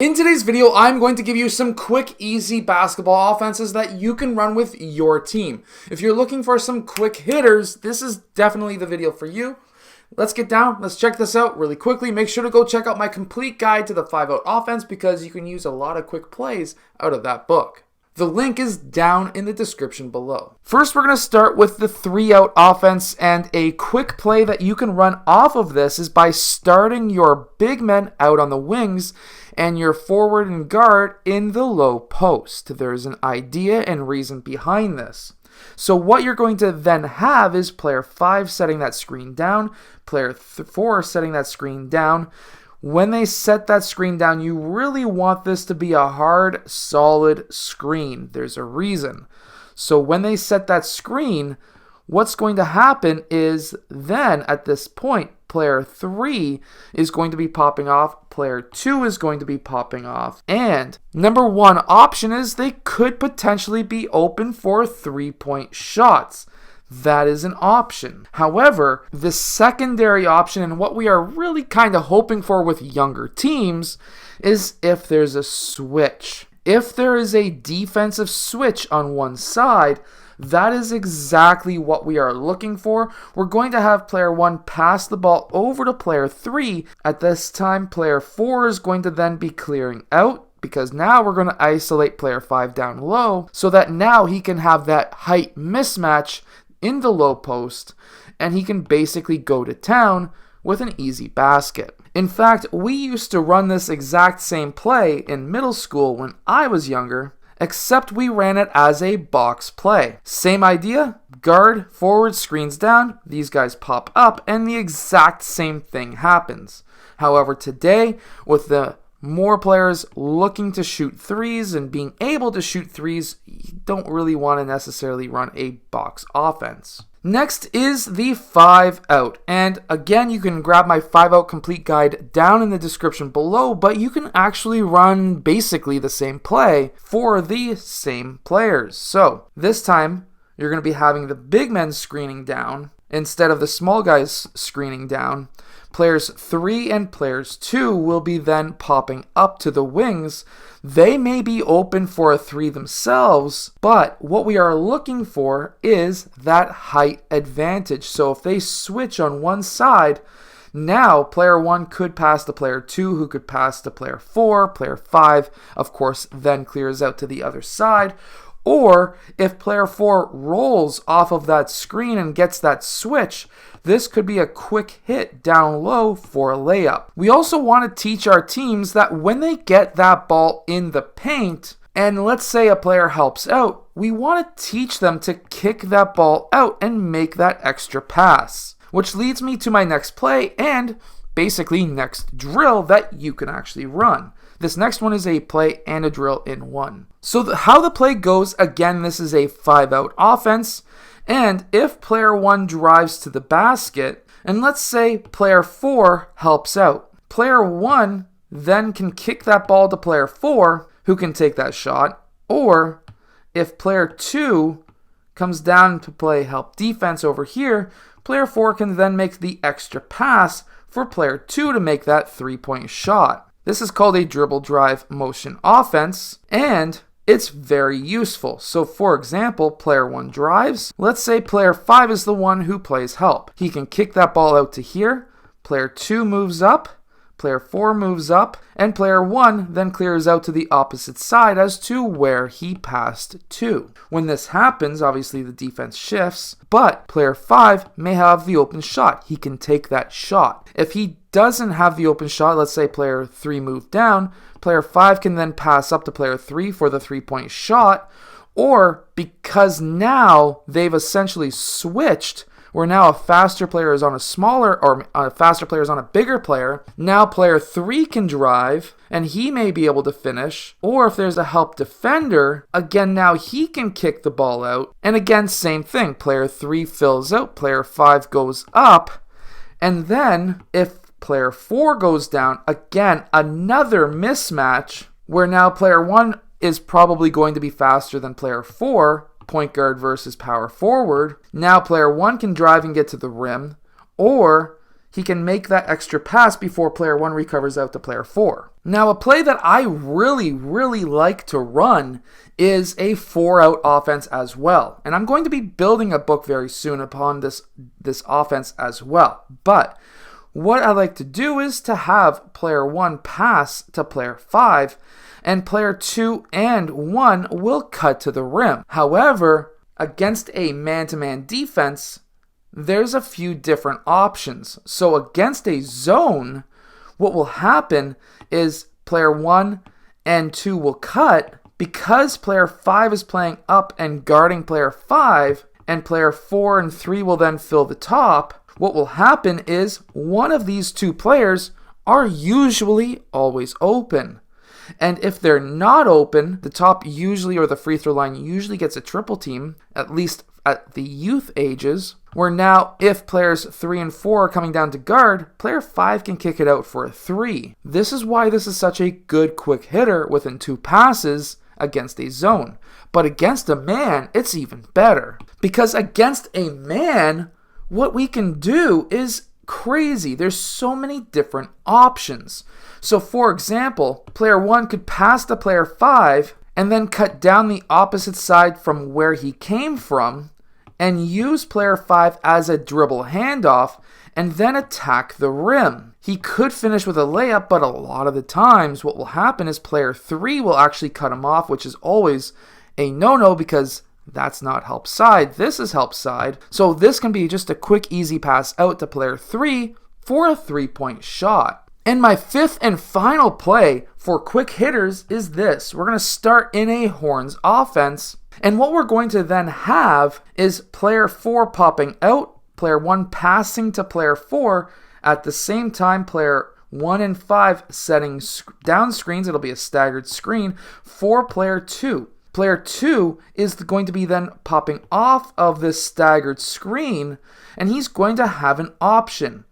In today's video, I'm going to give you some quick, easy basketball offenses that you can run with your team. If you're looking for some quick hitters, this is definitely the video for you. Let's get down. Let's check this out really quickly. Make sure to go check out my complete guide to the 5-out offense because you can use a lot of quick plays out of that book. The link is down in the description below. First, we're going to start with the 3-out offense, and a quick play that you can run off of this is by starting your big men out on the wings and your forward and guard in the low post. There's an idea and reason behind this. So what you're going to then have is player 5 setting that screen down, player 4 setting that screen down. When they set that screen down, you really want this to be a hard, solid screen. There's a reason. So when they set that screen, what's going to happen is then at this point, player 3 is going to be popping off, player 2 is going to be popping off, and number one option is they could potentially be open for 3-point shots. That is an option. However, the secondary option and what we are really kind of hoping for with younger teams is if there's a switch. If there is a defensive switch on one side, that is exactly what we are looking for. We're going to have player 1 pass the ball over to player 3. At this time, player 4 is going to then be clearing out because now we're going to isolate player 5 down low so that now he can have that height mismatch in the low post and he can basically go to town with an easy basket. In fact, we used to run this exact same play in middle school when I was younger, except we ran it as a box play. Same idea, guard, forward, screens down, these guys pop up, and the exact same thing happens. However, today, with the more players looking to shoot threes and being able to shoot threes, you don't really want to necessarily run a box offense. Next is the 5-out, and again you can grab my 5-out complete guide down in the description below, but you can actually run basically the same play for the same players. So this time you're going to be having the big men screening down instead of the small guys screening down. Players 3 and players 2 will be then popping up to the wings. They may be open for a 3 themselves, but what we are looking for is that height advantage. So if they switch on one side, now player 1 could pass to player 2, who could pass to player 4. Player 5, of course, then clears out to the other side. Or if player 4 rolls off of that screen and gets that switch, this could be a quick hit down low for a layup. We also want to teach our teams that when they get that ball in the paint, and let's say a player helps out, we want to teach them to kick that ball out and make that extra pass. Which leads me to my next play and basically next drill that you can actually run. This next one is a play and a drill in one. So how the play goes, again, this is a 5-out offense. And if player 1 drives to the basket, and let's say player 4 helps out, player 1 then can kick that ball to player 4, who can take that shot. Or if player 2 comes down to play help defense over here, player 4 can then make the extra pass for player 2 to make that 3-point shot. This is called a dribble drive motion offense, and it's very useful. So for example, player 1 drives. Let's say player 5 is the one who plays help. He can kick that ball out to here. Player 2 moves up. Player 4 moves up. And player 1 then clears out to the opposite side as to where he passed to. When this happens, obviously the defense shifts, but player 5 may have the open shot. He can take that shot. If he doesn't have the open shot, let's say player 3 moved down, player 5 can then pass up to player 3 for the 3-point shot, or because now they've essentially switched, where now a faster player is on a smaller, or a faster player is on a bigger player, now player 3 can drive, and he may be able to finish, or if there's a help defender, again now he can kick the ball out, and again same thing, player 3 fills out, player 5 goes up, and then if player 4 goes down, again, another mismatch where now player 1 is probably going to be faster than player 4, point guard versus power forward. Now player 1 can drive and get to the rim, or he can make that extra pass before player 1 recovers out to player 4. Now, a play that I really like to run is a 4-out offense as well. And I'm going to be building a book very soon upon this offense as well. But what I like to do is to have player 1 pass to player 5, and player 2 and 1 will cut to the rim. However, against a man-to-man defense, there's a few different options. So against a zone, what will happen is player 1 and 2 will cut because player 5 is playing up and guarding player 5, and player 4 and 3 will then fill the top. What will happen is one of these two players are usually always open. And if they're not open, the top usually, or the free throw line usually gets a triple team, at least at the youth ages, where now if players 3 and 4 are coming down to guard, player 5 can kick it out for a 3. This is why this is such a good quick hitter within 2 passes against a zone. But against a man, it's even better. Because against a man, what we can do is crazy. There's so many different options. So for example, player 1 could pass to player 5 and then cut down the opposite side from where he came from and use player 5 as a dribble handoff and then attack the rim. He could finish with a layup, but a lot of the times what will happen is player 3 will actually cut him off, which is always a no-no because that's not help side. This is help side. So this can be just a quick, easy pass out to player 3 for a 3-point shot. And my 5th and final play for quick hitters is this. We're going to start in a horns offense. And what we're going to then have is player 4 popping out, player 1 passing to player 4. At the same time, player 1 and 5 setting down screens. It'll be a staggered screen for player 2. Player 2 is going to be then popping off of this staggered screen, and he's going to have an option.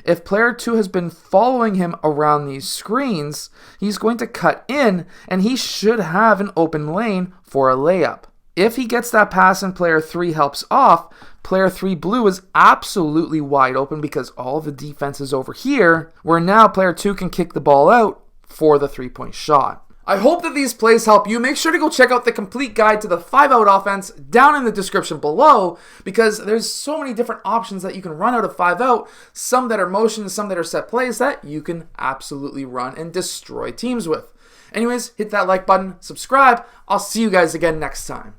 If player 2 has been following him around these screens, he's going to cut in, and he should have an open lane for a layup. If he gets that pass and player 3 helps off, player 3 blue is absolutely wide open because all the defense is over here, where now player 2 can kick the ball out for the 3-point shot. I hope that these plays help you. Make sure to go check out the complete guide to the 5-out offense down in the description below, because there's so many different options that you can run out of 5-out, some that are motion, some that are set plays that you can absolutely run and destroy teams with. Anyways, hit that like button, subscribe. I'll see you guys again next time.